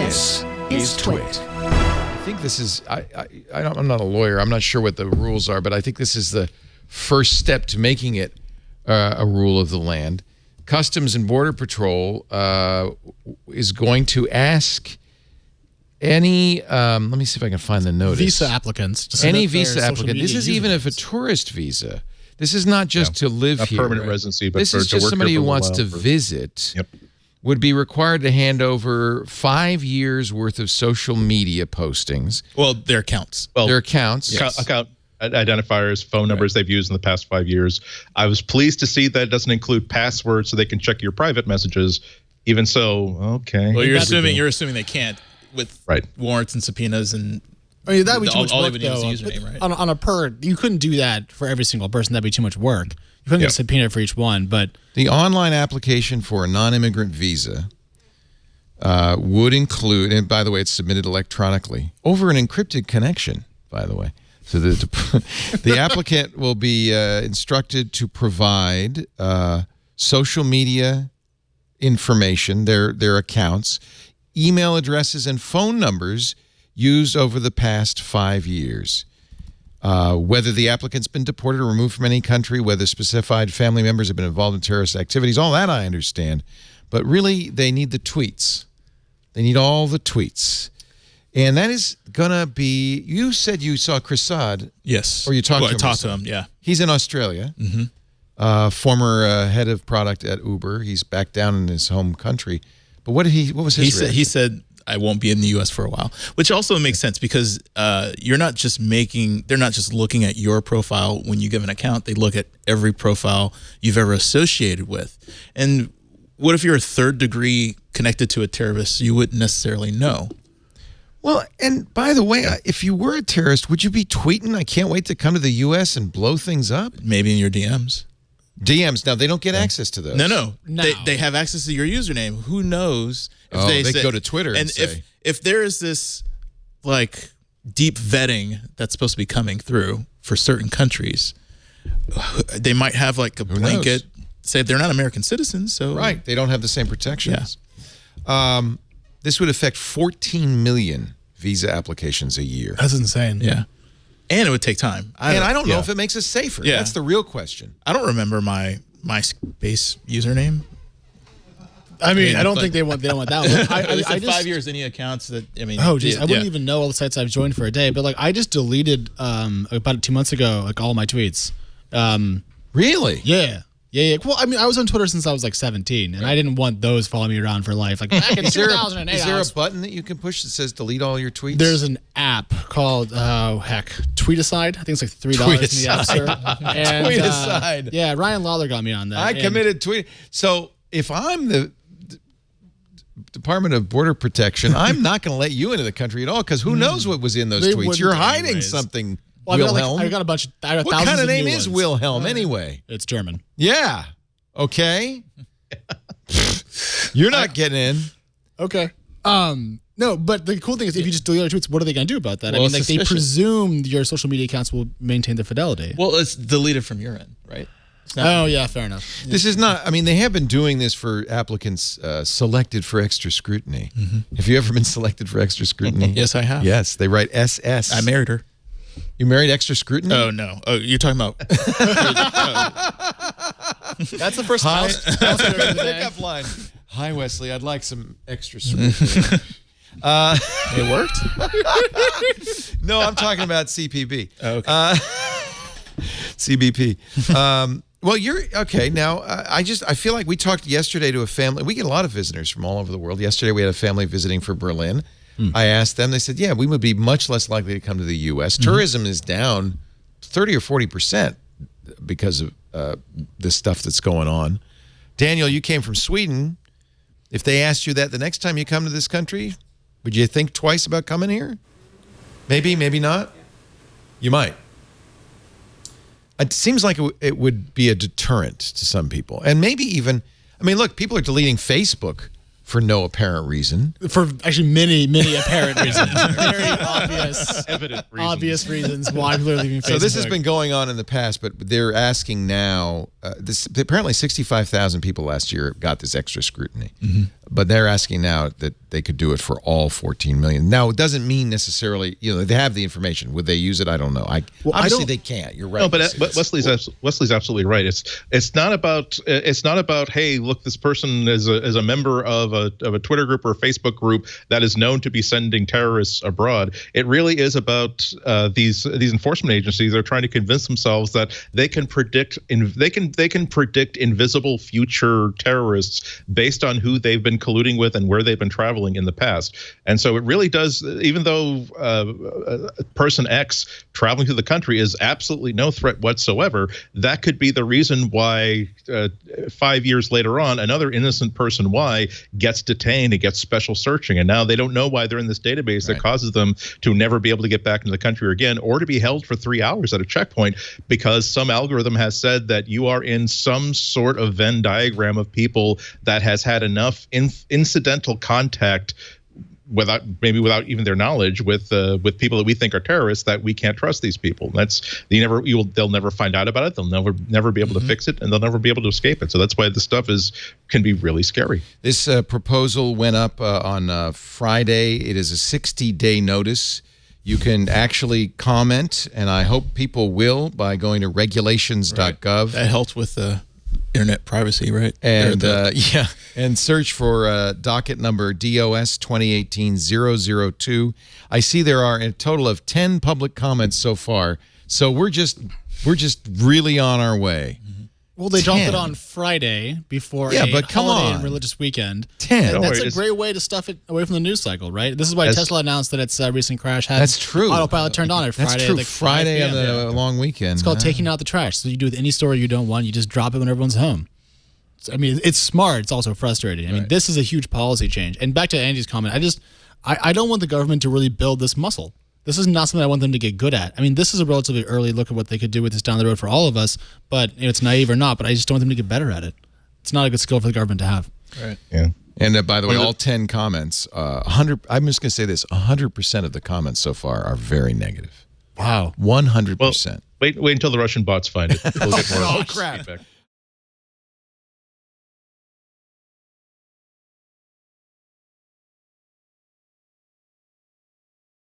This is TWiT. I think this is, I'm not a lawyer. I'm not sure what the rules are, but I think this is the first step to making it a rule of the land. Customs and Border Patrol is going to ask any, let me see if I can find the notice. Visa applicants. Any visa applicant. This is even if a tourist visa. This is not just to live here. Permanent residency, but this is just somebody who wants to visit. Yep. Would be required to hand over 5 years worth of social media postings. Well, their accounts. Well, their accounts. Yes. Account identifiers, phone numbers they've used in the past 5 years. I was pleased to see that it doesn't include passwords so they can check your private messages. Even so, okay. Well, you're assuming they can't with warrants and subpoenas and I mean, that would be too much all work, they would need though. is a username, right? On a per, you couldn't do that for every single person. That'd be too much work. You couldn't get a subpoena for each one, but the online application for a non-immigrant visa would include, and by the way, it's submitted electronically over an encrypted connection, by the way. So the applicant will be instructed to provide social media information, their accounts, email addresses, and phone numbers used over the past 5 years. Whether the applicant's been deported or removed from any country, whether specified family members have been involved in terrorist activities, all that I understand. But really, they need the tweets. They need all the tweets. And that is going to be, you said you saw Chris Saad. Yes. Or you talked to him. I talked to him, yeah. He's in Australia. Former head of product at Uber. He's back down in his home country. But what was his reaction? He said, I won't be in the U.S. for a while, which also makes sense because they're not just looking at your profile when you give an account. They look at every profile you've ever associated with. And what if you're a third degree connected to a terrorist you wouldn't necessarily know? Well, and by the way, if you were a terrorist, would you be tweeting, I can't wait to come to the U.S. and blow things up? Maybe in your DMs. DMs. Now, they don't get access to those. No. They have access to your username. Who knows? If they go to Twitter and say. If there is this, like, deep vetting that's supposed to be coming through for certain countries, they might have, like, a blanket, say they're not American citizens. So right. They don't have the same protections. Yeah. This would affect 14 million visa applications a year. That's insane. Yeah. And it would take time. I don't know if it makes us safer. Yeah. That's the real question. I don't remember my MySpace username. I mean, I don't think they don't want that one. I just 5 years, any accounts that, I mean. Oh, geez. I wouldn't even know all the sites I've joined for a day. But, like, I just deleted, about 2 months ago, like, all my tweets. Really? Yeah. Yeah. Well, I mean, I was on Twitter since I was, like, 17, and I didn't want those following me around for life. Like, back in 2008. Is there a button that you can push that says delete all your tweets? There's an app called, Tweetaside. I think it's like $3 in the App Store. Tweetaside. Yeah, Ryan Lawler got me on that. I committed tweet. So if I'm the Department of Border Protection, I'm not going to let you into the country at all because who knows what was in those tweets? You're hiding something. Well, Wilhelm. I got a bunch. I got what kind of name is ones. Wilhelm anyway? It's German. Yeah. Okay. You're not getting in. Okay. No, but the cool thing is if you just delete your tweets, what are they going to do about that? Well, I mean, like they presume your social media accounts will maintain the fidelity. Well, it's deleted from your end, right? Oh, yeah, fair enough. This is not, I mean, they have been doing this for applicants selected for extra scrutiny. Have you ever been selected for extra scrutiny? Yes, I have. Yes, they write SS. I married her. You married extra scrutiny? Oh, no. Oh, you're talking about. That's the first pickup line. Hi, Wesley. I'd like some extra scrutiny. It worked? No, I'm talking about CPB. Oh, okay. CBP. Well, you're okay. Now, I feel like we talked yesterday to a family. We get a lot of visitors from all over the world. Yesterday, we had a family visiting for Berlin. I asked them. They said, yeah, we would be much less likely to come to the U.S. Tourism is down 30 or 40% because of this stuff that's going on. Daniel, you came from Sweden. If they asked you that the next time you come to this country, would you think twice about coming here? Maybe, maybe not? You might. It seems like it would be a deterrent to some people. And maybe even, I mean, look, people are deleting Facebook for no apparent reason. For actually many apparent reasons. Very evident reasons why people are leaving Facebook. So this has been going on in the past, but they're asking now apparently 65,000 people last year got this extra scrutiny, but they're asking now that they could do it for all 14 million. Now, it doesn't mean necessarily, they have the information. Would they use it? I don't know. Obviously they can't. You're right. No, but Wesley's absolutely right. It's not about hey, look, this person is a member of a Twitter group or a Facebook group that is known to be sending terrorists abroad. It really is about these enforcement agencies. They're trying to convince themselves that they can predict invisible future terrorists based on who they've been colluding with and where they've been traveling in the past. And so it really does, even though person X traveling through the country is absolutely no threat whatsoever, that could be the reason why 5 years later on, another innocent person Y gets detained and gets special searching. And now they don't know why they're in this database that causes them to never be able to get back into the country again, or to be held for 3 hours at a checkpoint because some algorithm has said that you are in some sort of Venn diagram of people that has had enough incidental contact without even their knowledge with people that we think are terrorists, that we can't trust these people. They'll never find out about it. They'll never be able to fix it, and they'll never be able to escape it. So that's why this stuff can be really scary. This proposal went up on Friday. It is a 60-day notice. You can actually comment, and I hope people will, by going to regulations.gov. That helps with internet privacy, right? And and search for docket number DOS 2018-002. I see there are a total of 10 public comments so far. So we're just really on our way. Well, they dropped it on Friday before a holiday and religious weekend. 10. And that's a great way to stuff it away from the news cycle, right? This is why Tesla announced that its recent crash had autopilot turned on at Friday. That's true. Like Friday on the long weekend. It's called taking out the trash. So you do with any story you don't want, you just drop it when everyone's home. So, I mean, it's smart. It's also frustrating. I mean, this is a huge policy change. And back to Andy's comment, I don't want the government to really build this muscle. This is not something I want them to get good at. I mean, this is a relatively early look at what they could do with this down the road for all of us, but it's naive or not, but I just don't want them to get better at it. It's not a good skill for the government to have. Right. Yeah. And by the way, all 10 comments, I'm just going to say this, 100% of the comments so far are very negative. Wow. 100%. Well, wait until the Russian bots find it. We'll get more oh, crap. feedback.